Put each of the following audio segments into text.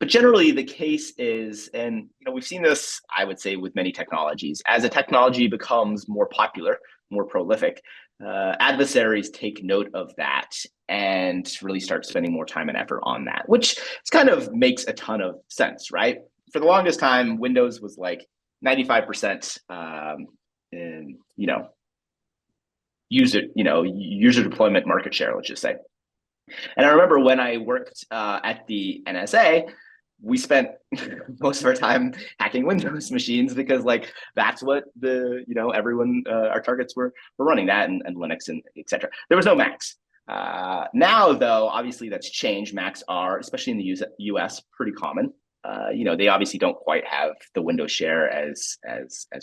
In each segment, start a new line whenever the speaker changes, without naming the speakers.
But generally, the case is, and we've seen this, I would say, with many technologies. As a technology becomes more popular, more prolific, adversaries take note of that and really start spending more time and effort on that, which kind of makes a ton of sense, right? For the longest time, Windows was like 95% in user deployment market share, let's just say. And I remember when I worked at the NSA, we spent most of our time hacking Windows machines because that's what everyone, our targets were running that, and Linux and etc. There was no Macs. Now though, obviously that's changed. Macs are, especially in the US, pretty common. They obviously don't quite have the Windows share as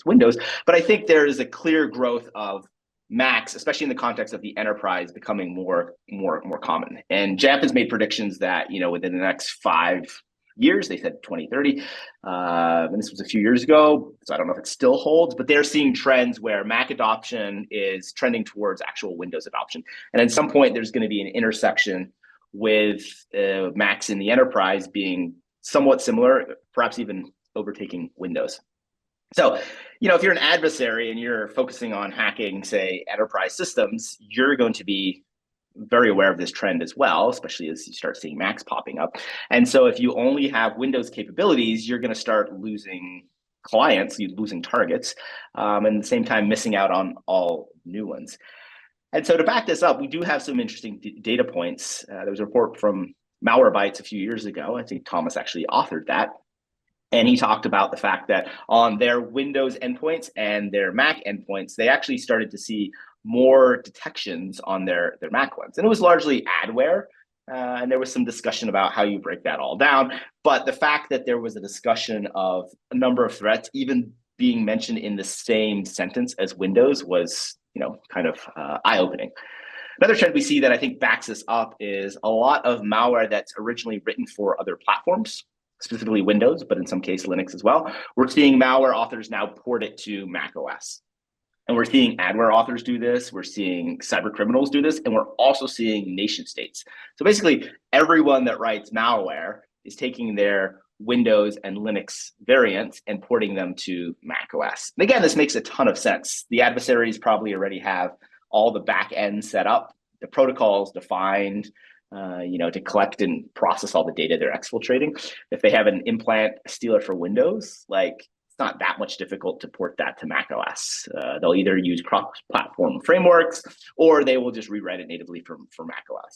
Windows, but I think there is a clear growth of Macs, especially in the context of the enterprise, becoming more common. And Jamf has made predictions that within the next 5 years, they said 2030, and this was a few years ago, so I don't know if it still holds, but they're seeing trends where Mac adoption is trending towards actual Windows adoption. And at some point, there's going to be an intersection with Macs in the enterprise being somewhat similar, perhaps even overtaking Windows. So, if you're an adversary and you're focusing on hacking, say, enterprise systems, you're going to be very aware of this trend as well, especially as you start seeing Macs popping up. And so if you only have Windows capabilities, you're going to start losing clients, you're losing targets, and at the same time missing out on all new ones. And so to back this up, we do have some interesting data points. There was a report from Malwarebytes a few years ago. I think Thomas actually authored that. And he talked about the fact that on their Windows endpoints and their Mac endpoints, they actually started to see more detections on their Mac ones. And it was largely adware. And there was some discussion about how you break that all down. But the fact that there was a discussion of a number of threats even being mentioned in the same sentence as Windows was, kind of eye-opening. Another trend we see that I think backs this up is a lot of malware that's originally written for other platforms, specifically Windows, but in some case Linux as well. We're seeing malware authors now port it to macOS. And we're seeing adware authors do this. We're seeing cyber criminals do this. And we're also seeing nation states. So basically, everyone that writes malware is taking their Windows and Linux variants and porting them to macOS. And again, this makes a ton of sense. The adversaries probably already have all the back end set up, the protocols defined, to collect and process all the data they're exfiltrating. If they have an implant stealer for Windows, it's not that much difficult to port that to macOS. They'll either use cross-platform frameworks or they will just rewrite it natively for macOS.